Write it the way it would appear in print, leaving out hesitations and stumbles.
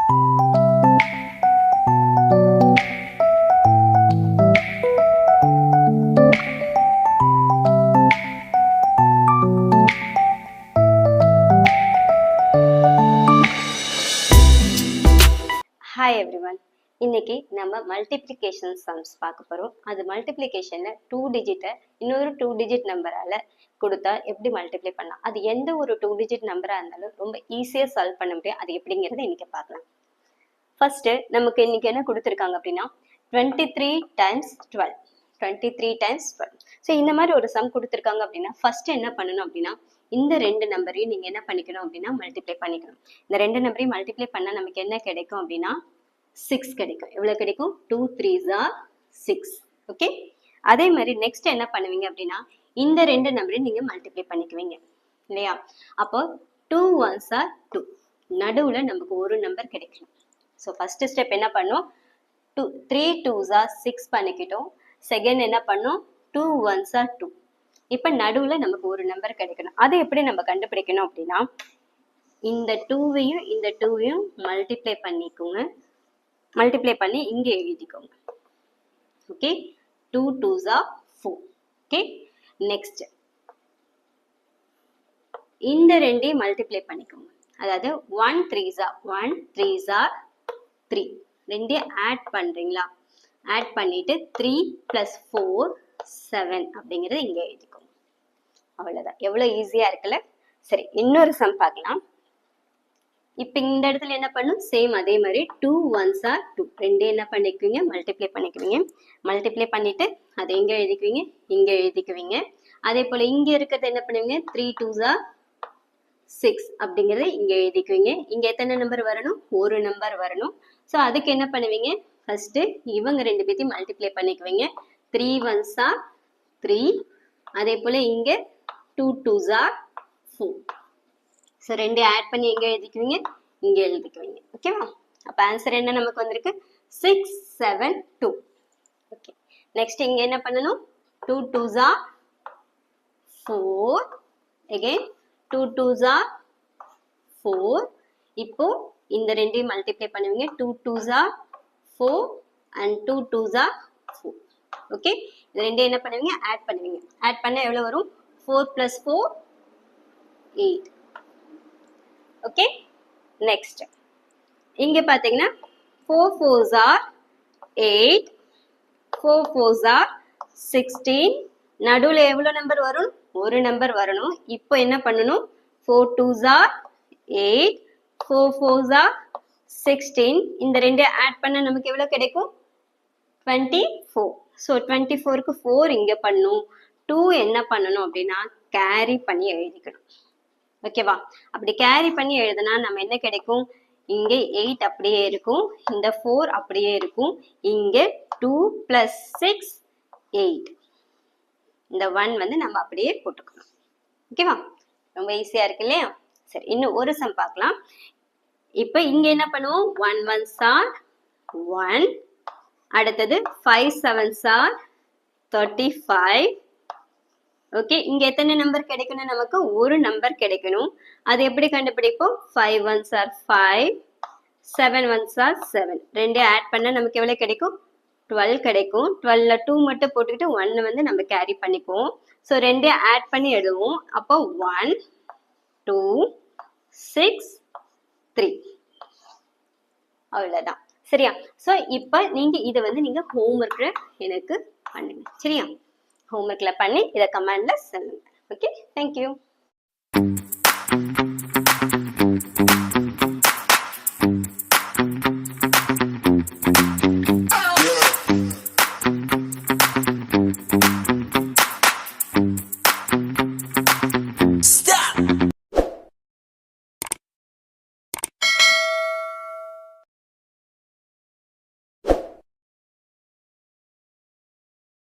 Hi everyone. இன்னைக்கு நம்ம multiplication sums பார்க்க போறோம். அது மல்டிப்ளிகேஷன்ல 2 டிஜிட்டை இன்னொரு 2 டிஜிட் நம்பரால கொடுத்தா எப்படி மல்டிப்ளை பண்ணலாம், அது எந்த ஒரு 2 டிஜிட் நம்பரா இருந்தாலும் ரொம்ப ஈஸியா சால்வ் பண்ண முடியும். அது எப்படிங்கிறத இன்னைக்கு பார்க்கலாம். ஃபர்ஸ்ட் நமக்கு இன்னைக்கு என்ன கொடுத்துருக்காங்க அப்படின்னா 23 டைம்ஸ் 12. 23 டைம்ஸ் 12. ஸோ இந்த மாதிரி ஒரு சம் கொடுத்துருக்காங்க அப்படின்னா ஃபர்ஸ்ட் என்ன பண்ணணும் அப்படின்னா இந்த ரெண்டு நம்பரையும் நீங்க என்ன பண்ணிக்கணும் அப்படின்னா மல்டிப்ளை பண்ணிக்கணும். இந்த ரெண்டு நம்பரையும் மல்டிப்ளை பண்ணா நமக்கு என்ன கிடைக்கும் அப்படின்னா 6 கிடைக்கும். எவ்வளவு கிடைக்கும்? 2 3s are 6. ஓகே, அதே மாதிரி நெக்ஸ்ட் என்ன பண்ணுவீங்க அப்படின்னா இந்த ரெண்டு நம்பரையும் நீங்க மல்டிப்ளை பண்ணிக்குவீங்க இல்லையா? அப்போ 2 1s are 2. நடுவுல நமக்கு ஒரு நம்பர் கிடைக்கும். ஸோ ஃபர்ஸ்ட் ஸ்டெப் என்ன பண்ணோம், 3 2s are 6 பண்ணிக்கிட்டோம். செகண்ட் என்ன பண்ணோம், 2 1s are 2. இப்ப நடுவுல நமக்கு ஒரு நம்பர் கிடைக்கணும். அதை எப்படி நம்ம கண்டுபிடிக்கணும் அப்படின்னா இந்த 2வையும் இந்த 2வையும் மல்டிப்ளை பண்ணிக்கோங்க. மல்டிப்ளை பண்ணி இங்க எழுதிக்கோங்க. Okay, 2 2s are 4. Okay, next இந்த ரெண்டையும் மல்டிப்ளை பண்ணிக்கோங்க. அதாவது 1 3s are 3. ரெண்டையும் ஆட் பண்றீங்களா? ஆட் பண்ணிட்டு 3 + 4 7 அப்படிங்கறது இங்க எழுதிக்கோங்க. அவ்வளவுதான். எவ்வளவு ஈஸியா இருக்குல்ல? சரி, இன்னொரு சம் பார்க்கலாம். இப்ப இந்த இடத்துல என்ன பண்ணும், சேம் அதே மாதிரி 2 1s are 2. ரெண்டு என்ன பண்ணிக்குவீங்க, மல்டிப்ளை பண்ணிக்குவீங்க. மல்டிப்ளை பண்ணிட்டு அதை எங்க எழுதிக்குவீங்க, இங்க எழுதிக்குவீங்க. அதே போல இங்க இருக்கிறது என்ன பண்ணுவீங்க, 3 2s are 6 அப்படிங்கறத இங்க எழுதிக்குவீங்க. இங்க எத்தனை நம்பர் வரணும், ஒரு நம்பர் வரணும். ஸோ அதுக்கு என்ன பண்ணுவீங்க, ஃபர்ஸ்ட் இவங்க ரெண்டு பேத்தையும் மல்டிப்ளை பண்ணிக்குவீங்க. 3 1s are 3. அதே போல இங்க 2 2s are 4. ஸோ ரெண்டு ஆட் பண்ணி எங்க எழுதிக்குவீங்க, இங்க எழுதிக்குவீங்க. ஓகேவா? அப்ப ஆன்சர் என்ன நமக்கு வந்திருக்கு, 6 7 2. ஓகே, நெக்ஸ்ட் இங்க என்ன பண்ணணும், 2 2s are 4. again 2 2s are 4. இப்போ இந்த ரெண்டையும் மல்டிப்ளை பண்ணுவீங்க. 2 2s are 4 and 2 2s are 4. Okay, இந்த ரெண்டையும் என்ன பண்ணுவீங்க, ஆட் பண்ணுவீங்க. ஆட் பண்ணா எவ்வளவு வரும், 4 + 4 8. ஓகே, நெக்ஸ்ட் இங்க பாத்தீங்கன்னா 4 4s are 8. 4 4s are 16. நடுவுல எவ்வளவு நம்பர் வரும், ஒரு நம்பர் வரணும். இப்போ என்ன பண்ணணும், 4 2s are 8. 4 4s are 16. இந்த ரெண்டு ஆட் பண்ண நமக்கு எவ்வளவு கிடைக்கும், 24. ஸோ 24க்கு 4 இங்க பண்ணும். 2 என்ன பண்ணணும் அப்படின்னா கேரி பண்ணி எழுதிக்கணும். ஓகேவா? அப்படி கேரி பண்ணி எழுதுனா நம்ம என்ன கிடைக்கும், இங்க 8 அப்படியே இருக்கும், இந்த 4 அப்படியே இருக்கும், இங்க 2 + 6 8. இந்த 1 வந்து நம்ம அப்படியே போட்டுக்கணும். ஓகேவா? ரொம்ப ஈஸியா இருக்கு இல்லையா? சரி, இன்னும் ஒரு சம் பார்க்கலாம். இப்ப இங்க என்ன பண்ணுவோம், 1 1s are 1. அடுத்தது 5 7s are 35. ஓகே, இங்க எத்தனை நம்பர் கிடைக்கணும், நமக்கு ஒரு நம்பர் கிடைக்கணும். அது எப்படி கண்டுபிடிப்போம், 5 1s are 5. 7 1s are 7. ரெண்டே ஆட் பண்ணா நமக்கு எவ்வளவு கிடைக்கும், 12 கிடைக்கும். 12ல 2 மட்டும் போட்டுக்கிட்டு 1 வந்து நம்ம கேரி பண்ணிப்போம். ஸோ ரெண்டே ஆட் பண்ணி எழுதுவோம். அப்போ 1 2 6 3. அவ்வளவுதான். சரியா? ஸோ இப்ப நீங்க இதை வந்து நீங்க ஹோம்ஒர்க்ல எனக்கு பண்ணுங்க. சரியா? ஹோம்ஒர்க்ல பண்ணி இதை கமெண்ட்ல சொல்லுங்க. Okay, thank you.